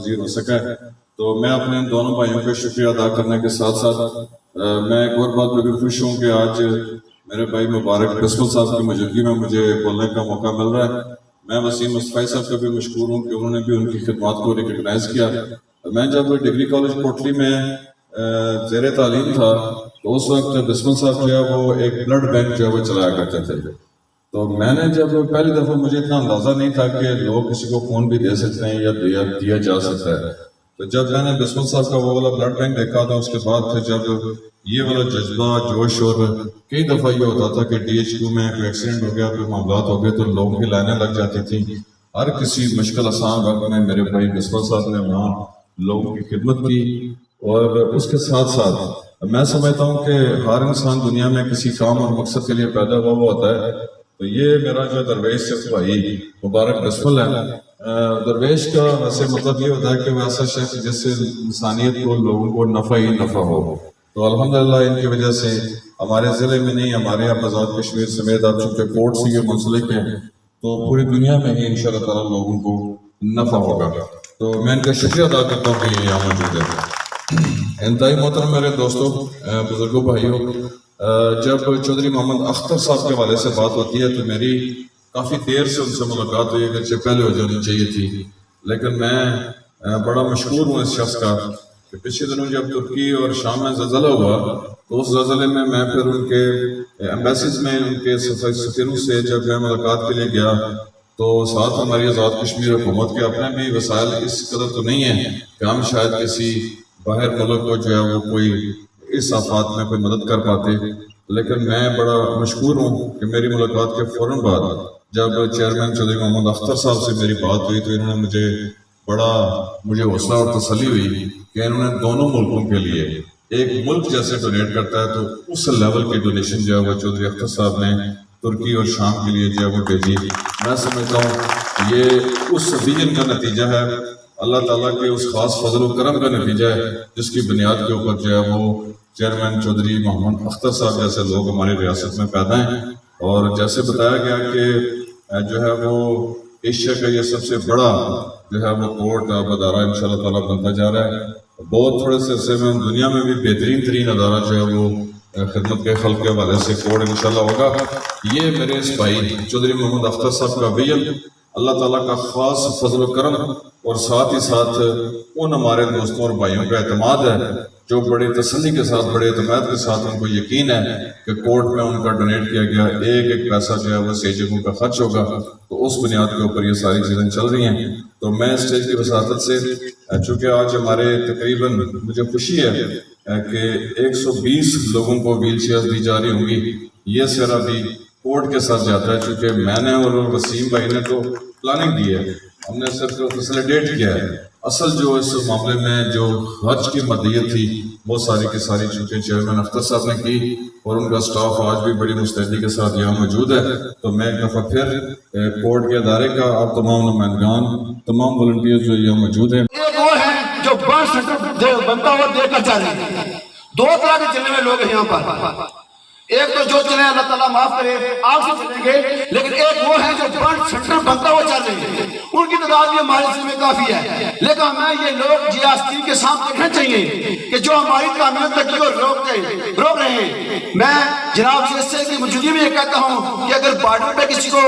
پذیر ہو سکا ہے. تو میں اپنے ان دونوں بھائیوں کا شکریہ ادا کرنے کے ساتھ ساتھ میں ایک اور بات پہ بھی خوش ہوں کہ آج میرے بھائی مبارک بسمل صاحب کی موجودگی میں مجھے بولنے کا موقع مل رہا ہے. میں وسیم مصطفی صاحب کا بھی مشکور ہوں کہ انہوں نے بھی ان کی خدمات کو ریکگنائز کیا. میں جب ڈگری کالج کوٹلی میں زیر تعلیم تھا تو اس وقت بسمل صاحب جو ہے وہ ایک بلڈ بینک جو ہے وہ چلایا کرتے تھے. تو میں نے جب پہلی دفعہ مجھے اتنا اندازہ نہیں تھا کہ لوگ کسی کو خون بھی دے سکتے ہیں یا دیا جا سکتا ہے. تو جب میں نے بسمل صاحب کا وہ والا بلڈ بینک دیکھا تھا اس کے بعد پھر جب یہ والا جذبہ جوش اور کئی دفعہ یہ ہوتا تھا کہ ڈی ایچ کیو میں کوئی ایکسیڈنٹ ہو گیا کوئی معاملات ہو گئے تو لوگوں کی لائنیں لگ جاتی تھیں. ہر کسی مشکل آسان وقت میں میرے بھائی بسمل صاحب نے وہاں لوگوں کی خدمت کی. اور اس کے ساتھ ساتھ میں سمجھتا ہوں کہ ہر انسان دنیا میں کسی کام اور مقصد کے لیے پیدا ہوا ہوتا ہے. تو یہ میرا جو درویش سے بھائی مبارک بسمل ہے. درویش کا ویسے مطلب یہ ہوتا ہے کہ وہ ایسا شخص جس سے انسانیت کو لوگوں کو نفع ہی نفع ہو. تو الحمدللہ ان کی وجہ سے ہمارے ضلع میں نہیں ہمارے آزاد کشمیر سمیت اب چونکہ کورٹ سے یہ منسلک ہیں تو پوری دنیا میں ہی انشاءاللہ تعالیٰ لوگوں کو نفع ہوگا. تو میں ان کا شکریہ ادا کرتا ہوں کہ یہ یہاں موجود ہے. انتہائی محترم میرے دوستوں بزرگوں بھائیوں جب چودھری محمد اختر صاحب کے حوالے سے بات ہوتی ہے تو میری کافی دیر سے ان سے ملاقات ہوئی ہے کہ پہلے ہو جانی چاہیے تھی. لیکن میں بڑا مشکور ہوں اس شخص کا کہ پچھلے دنوں جب ترکی اور شام میں زلزلہ ہوا تو اس زلزلے میں پھر ان کے ایمبیسیز میں ان کے سفیروں سے جب میں ملاقات کے لیے گیا تو ساتھ ہماری آزاد کشمیر حکومت کے اپنے بھی وسائل اس قدر تو نہیں ہیں کہ ہم شاید کسی باہر ملک کو جو ہے وہ کوئی اس آفات میں کوئی مدد کر پاتے. لیکن میں بڑا مشکور ہوں کہ میری ملاقات کے فوراً بعد جب چیئرمین چودھری محمد اختر صاحب سے میری بات ہوئی تو انہوں نے مجھے حوصلہ اور تسلی ہوئی کہ انہوں نے دونوں ملکوں کے لیے ایک ملک جیسے ڈونیٹ کرتا ہے تو اس لیول کی ڈونیشن جو ہے وہ چودھری اختر صاحب نے ترکی اور شام کے لیے جو ہے وہ بھیجی. میں سمجھتا ہوں یہ اس ویژن کا نتیجہ ہے اللہ تعالیٰ کے اس خاص فضل و کرم کا نتیجہ ہے جس کی بنیاد کے اوپر جو ہے وہ چیئرمین چودھری محمد اختر صاحب جیسے لوگ ہماری ریاست میں پیدا ہیں. اور جیسے بتایا گیا کہ جو ہے وہ ایشیا کا یہ سب سے بڑا جو ہے وہ کورٹ اب ادارہ انشاءاللہ تعالیٰ بنتا جا رہا ہے. بہت تھوڑے سے عرصے میں دنیا میں بھی بہترین ترین ادارہ جو ہے وہ خدمت کے خلق کے حوالے سے کورٹ انشاءاللہ ہوگا. یہ میرے اس بھائی چودھری محمد اختر صاحب کا ویژن اللہ تعالیٰ کا خاص فضل و کرم اور ساتھ ہی ساتھ ان ہمارے دوستوں اور بھائیوں کا اعتماد ہے جو بڑی تسلی کے ساتھ بڑے اعتماد کے ساتھ ان کو یقین ہے کہ کورٹ میں ان کا ڈونیٹ کیا گیا ایک ایک پیسہ جو ہے وہ صحیح جگہوں کا خرچ ہوگا. تو اس بنیاد کے اوپر یہ ساری چیزیں چل رہی ہیں. تو میں اسٹیج کی وساطت سے چونکہ آج ہمارے تقریباً مجھے خوشی ہے کہ 120 لوگوں کو ویل چیئر دی جا رہی ہوں گی. یہ سرا بھی کورٹ کے ساتھ جاتا ہے چونکہ میں نے اور وسیم بھائی نے تو پلاننگ دی ہے ہم نے صرف فیسیلیٹیٹ کیا ہے. اصل جو اس معاملے میں جو حج کی مدیت تھی وہ ساری کی ساری چونکہ چیئرمین اختر صاحب نے کی اور ان کا سٹاف آج بھی بڑی مستعدی کے ساتھ یہاں موجود ہے. تو میں ایک دفعہ پھر کورٹ کے ادارے کا آپ تمام نمائندگان تمام والنٹیئر جو یہاں موجود ہیں وہ ہیں جو بنتا ہوا دے کر چاہ رہے ہیں. دو طرح کے چلنے میں لوگ ہیں یہاں پر. ایک تو جو چلے اللہ تعالیٰ معاف کرے آپ سے چلیں گے لیکن ایک وہ ہیں جو بند سنٹر بنتا ہوا چل رہے ہیں. ان کی تعداد بھی ہمارے ضلع میں کافی ہے لیکن ہمیں یہ لوگ جی آستین کے سامنے دیکھنا چاہیے کہ جو ہماری تعمیرات تک کو روک رہے ہیں. میں جناب جیسے کی موجودگی میں یہ کہتا ہوں کہ اگر بارڈر پہ کسی کو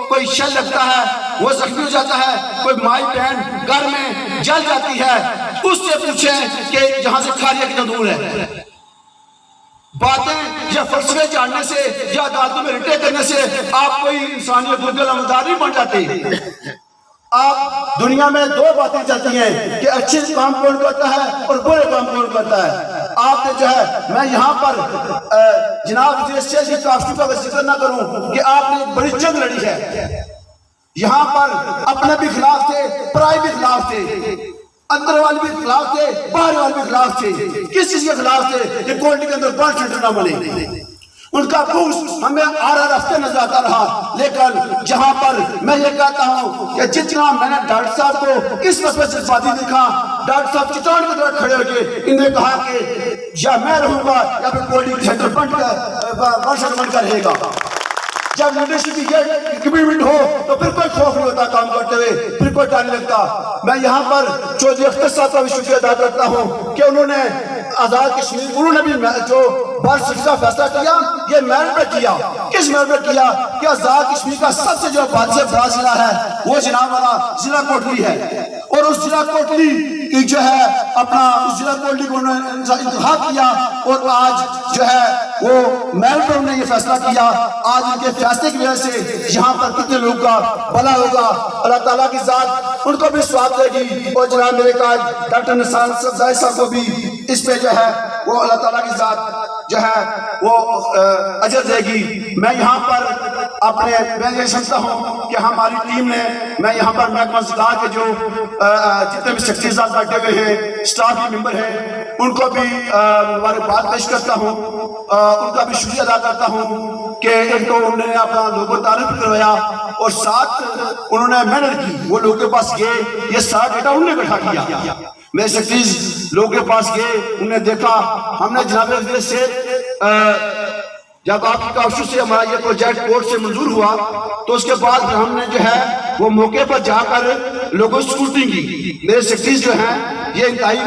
کوئی شل لگتا ہے وہ زخمی ہو جاتا ہے کوئی مائی بہن گھر میں جل جاتی ہے اس سے پوچھیں کہ جہاں سے کھاریہ کتنا دور ہے. باتیں یا فلسفے جاننے سے یا عدالتوں میں رٹے کرنے سے آپ کوئی انسانیت نہیں بن جاتے. آپ دنیا میں دو باتیں چلتی ہیں کہ اچھے کام کون کرتا ہے اور برے کام کون کرتا ہے. آپ نے جو ہے میں یہاں پر جناب جیسے کافی کا ذکر نہ کروں کہ آپ نے بڑی جنگ لڑی ہے. یہاں پر اپنے بھی خلاف تھے پرائے بھی خلاف تھے اندر والے بھی خلاف تھے باہر والے بھی خلاف تھے. کس چیز کے خلاف تھے کہ کوئٹہ کے اندر بڑا سینٹر نہ بنے. ان کا پوچھ ہمیں آرہ رفتے نظر آتا رہا. لیکن جہاں پر میں یہ کہتا ہوں کہ جتنا میں نے ڈاکٹر صاحب کو اس مسئلے سے فادی دیکھا ڈاکٹر صاحب چٹان کی طرح کھڑے ہو کے انہوں نے کہا کہ یا میں رہوں گا یا پھر کوئٹہ سینٹر بن کر رہے گا. جب لیڈرشپ کی کمٹمنٹ ہو تو پھر کوئی خوف نہیں ہوتا کام کرتے ہوئے. پھر بالکل ڈر نہیں لگتا. میں یہاں پر چودھری اختر صاحب کا بھی شکریہ ادا کرتا ہوں کہ انہوں نے آزاد کشمیر، انہوں نے بھی جو بار کا فیصلہ کیا یہ میرٹ پہ کیا. کس میرٹ پہ کیا کہ آزاد کشمیر کا سب سے جو بات سے بڑا ضلع ہے وہ جناب والا ضلع کوٹلی ہے، اور اس ضلع کوٹلی کی جو ہے اپنا اس ضلع کوٹلی کو انہوں نے انتخاب کیا، اور آج جو ہے وہ میرٹ پہ انہوں نے یہ فیصلہ کیا. آج ان کے فیصلے کی وجہ سے یہاں پر کتنے لوگوں کا بھلا ہوگا. اللہ تعالیٰ کی ذات ان کو بھی ثواب دے گی، اور جناب میرے قائد ڈاکٹر نثار زاہد صاحب کو بھی اس پہ جو ہے وہ اللہ تعالیٰ کی ذات جو ہے وہ اجر دے گی. میں یہاں پر میں یہ سمجھتا ہوں کہ ہماری ٹیم نے، میں یہاں پر محکمہ زراعت کے جو جتنے بھی سیکرٹری صاحب بیٹھے ہوئے ہیں، اسٹاف کے ممبر ہیں، ان کو بھی مبارکباد پیش کرتا ہوں، ان کا بھی شکریہ ادا کرتا ہوں کہ ان کو انہوں نے اپنا لوگو تعارف کروایا، اور ساتھ انہوں نے محنت کی. وہ لوگوں کے پاس گئے، یہ سارا ڈیٹا انہوں نے اکٹھا کیا. میرے سیکرٹریز لوگوں کے پاس گئے، انہوں نے دیکھا. ہم نے جناب وزیر سے جب آپ کی کوشش سے ہمارا یہ پروجیکٹ کورٹ سے منظور ہوا تو اس کے بعد ہم نے جو ہے وہ موقع پر جا کر لوگوں سے اسکروٹنگ کی. میرے سیکرٹریز جو ہیں یہ انتہائی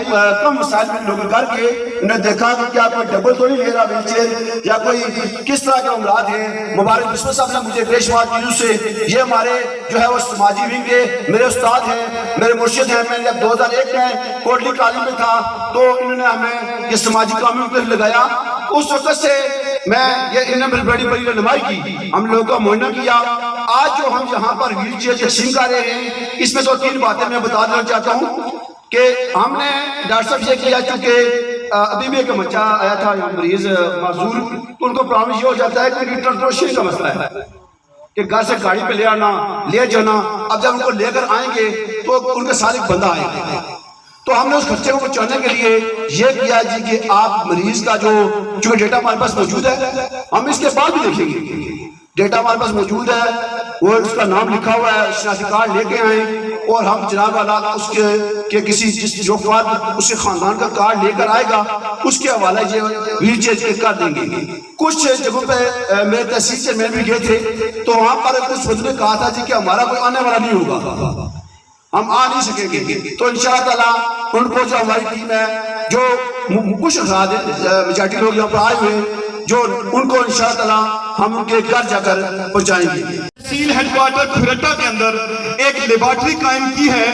کم مسائل میں لوگ کر کے انہوں نے دیکھا کہ کیا کوئی ڈبل تو نہیں لے رہا ویل چیئر یا کوئی کس طرح کے امراض ہیں. مبارک بسمہ صاحب نے مجھے گریش بات کی سے یہ ہمارے جو ہے وہ سماجی ونگ کے میرے استاد ہیں، میرے مرشد ہیں. میں جب 2001 میں کوٹلی کالج میں تھا تو انہوں نے ہمیں یہ سماجی کاموں پہ لگایا. اس وقت سے میں یہ انہوں نے بڑی بڑی رہنمائی کی، ہم لوگوں کا معائنہ کیا. آج جو ہم یہاں پر ویل چیئر تقسیم کر رہے ہیں اس میں 2-3 باتیں میں بتا دینا چاہتا ہوں کہ ہم نے ڈاکٹر صاحب یہ کیا چونکہ ابھی بھی ایک بچہ آیا تھا مریض معذور، تو ان کو پرابلم یہ ہو جاتا ہے کہ ٹرانسپورٹیشن کا مسئلہ ہے کہ گھر سے گاڑی پہ لے آنا لے جانا. اب جب ان کو لے کر آئیں گے تو ان کے ساتھ ایک بندہ آئے گا، تو ہم نے اس خرچے کو بچانے کے لیے یہ کیا جی کہ آپ مریض کا جو چونکہ ڈیٹا ہمارے پاس موجود ہے، ہم اس کے بعد بھی دیکھیں گے ڈیٹا ہمارے پاس موجود ہے، وہ اس کا نام لکھا ہوا ہے، شناختی کارڈ لے کے آئیں، اور ہم جناب والا اس کے کسی جو فرد اس کے خاندان کا کارڈ لے کر آئے گا اس کے حوالے یہ ویل چیئر کر دیں گے. کچھ جگہوں پہ میرے تحصیل سے میں بھی گئے تھے تو وہاں پر کچھ بندوں نے کہا تھا جی کہ ہمارا کوئی آنے والا نہیں ہوگا، ہم آ نہیں سکیں گے. تو انشاءاللہ تعالیٰ ان کو جو ہماری ٹیم ہے جو کچھ افراد میجارٹی لوگ یہاں پر آئے ہوئے جو ان کو انشاءاللہ تعالیٰ ہم ان کے گھر جا کر پہنچائیں گے. تحصیل ہیڈ کوارٹر کھرٹا کے اندر ایک لیبارٹری قائم کی ہے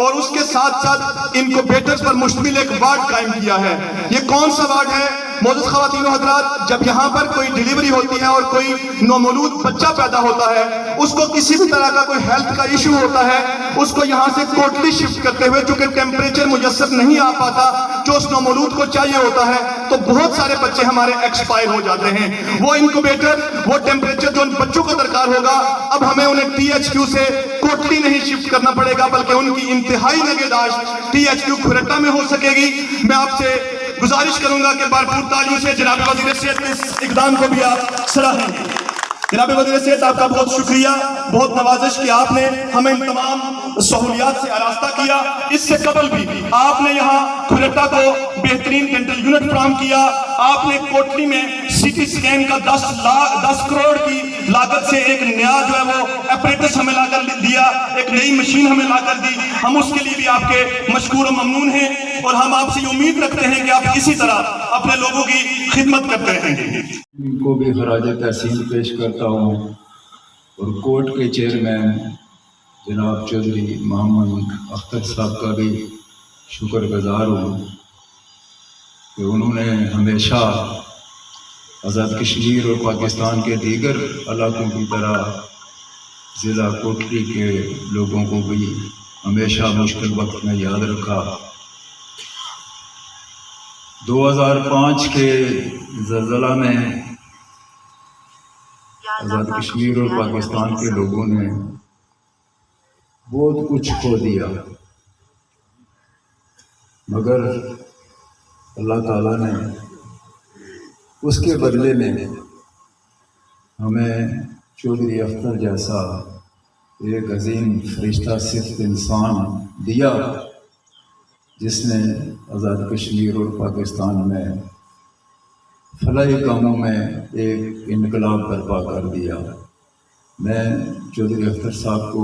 اور اس کے ساتھ ساتھ انکوبیٹرز پر مشتمل ایک وارڈ قائم کیا ہے. یہ کون سا وارڈ ہے؟ معزز خواتین و حضرات، جب یہاں پر کوئی ڈیلیوری ہوتی ہے اور کوئی نومولود بچہ پیدا ہوتا ہے، اس کو کسی بھی طرح کا کوئی ہیلتھ کا ایشو ہوتا ہے، اس کو یہاں سے کوٹلی شفٹ کرتے ہوئے چونکہ ٹیمپریچر میسر نہیں آ پاتا جو اس نومولود کو چاہیے ہوتا ہے، تو بہت سارے بچے ہمارے ایکسپائر ہو جاتے ہیں. وہ انکوبیٹر، وہ ٹیمپریچر جو ان بچوں کو درکار ہوگا، اب ہمیں انہیں ٹی ایچ کیو سے کوٹلی نہیں شفٹ کرنا پڑے گا بلکہ ان کی انتہائی نگہداشت ٹی ایچ کیو کھرٹا میں ہو سکے گی. میں آپ سے گزارش کروں گا کہ بھرپور تالیوں سے جناب وزیر صحت کے اس اقدام کو بھی آپ سراہیں گے. جناب وزیر صحت، آپ کا بہت شکریہ، بہت نوازش کہ آپ نے ہمیں ان تمام سہولیات سے آراستہ کیا. اس سے قبل بھی آپ نے یہاں کھرٹا کو بہترین ڈینٹل یونٹ فراہم کیا. آپ نے کوٹلی میں سی ٹی سکین کا 10 کروڑ کی لاگت سے ایک نیا جو ہے وہ اپریٹس ہمیں لا کر دیا، ایک نئی مشین ہمیں لا کر دی. ہم اس کے لیے بھی آپ کے مشکور و ممنون ہیں اور ہم آپ سے یہ امید رکھتے ہیں کہ آپ اسی طرح اپنے لوگوں کی خدمت کرتے رہیں گے. ان کو بھی خراج تحسین پیش کرتا ہوں اور کورٹ کے چیئرمین جناب چودھری محمد اختر صاحب کا بھی شکر گزار ہوں کہ انہوں نے ہمیشہ آزاد کشمیر اور پاکستان کے دیگر علاقوں کی طرح ضلع کوٹلی کے لوگوں کو بھی ہمیشہ مشکل وقت میں یاد رکھا. 2005 کے زلزلہ میں آزاد کشمیر اور پاکستان کے لوگوں نے بہت کچھ کھو دیا، مگر اللہ تعالیٰ نے اس کے بدلے میں ہمیں چودھری اختر جیسا ایک عظیم فرشتہ صفت انسان دیا جس نے آزاد کشمیر اور پاکستان میں فلاحی کاموں میں ایک انقلاب برپا کر دیا. میں چودھری اختر صاحب کو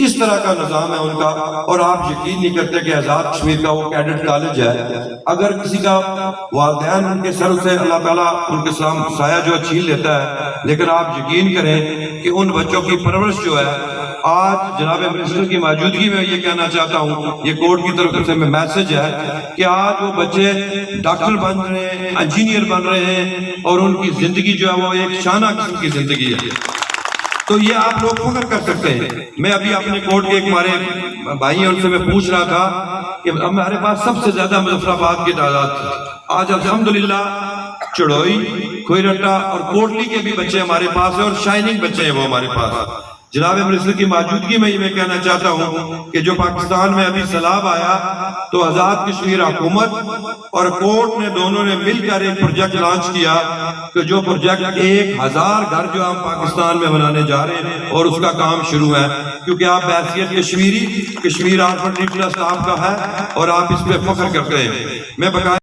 اس طرح کا نظام ہے ان کا. اور آپ یقین نہیں کرتے کہ آزاد کشمیر کا وہ کیڈٹ کالج ہے, اگر کسی کا والدین ان کے سر سے اللہ تعالیٰ ان کے سایہ جو چھین لیتا ہے, لیکن آپ یقین کریں کہ ان بچوں کی پرورش جو ہے, آج جناب منسٹر کی موجودگی میں یہ کہنا چاہتا ہوں, یہ کورٹ کی طرف سے میسج ہے کہ آج وہ بچے ڈاکٹر بن رہے ہیں, انجینئر بن رہے ہیں, اور ان کی زندگی جو ہے وہ ایک شانہ قسم کی زندگی ہے. تو یہ آپ لوگ فخر کر سکتے ہیں. میں ابھی اپنے کورٹ کے ایک ہمارے بھائی ہیں, ان سے میں پوچھ رہا تھا کہ ہمارے پاس سب سے زیادہ مظفر آباد کی تعداد تھی. آج الحمدللہ چڑوئی, کھوئی رٹا اور کوٹلی کے بھی بچے ہمارے پاس ہیں, اور شائننگ بچے ہیں وہ ہمارے پاس. جناب منسٹر کی موجودگی میں یہ میں کہنا چاہتا ہوں کہ جو پاکستان میں ابھی سیلاب آیا تو آزاد کشمیر حکومت اور کورٹ نے دونوں نے مل کر ایک پروجیکٹ لانچ کیا کہ جو پروجیکٹ 1000 گھر جو ہم پاکستان میں بنانے جا رہے ہیں, اور اس کا کام شروع ہے. کیونکہ آپ بحیثیت کشمیری, کشمیر آرفن ٹرسٹ آپ کا ہے اور آپ اس پہ فخر کرتے ہیں. میں بقایا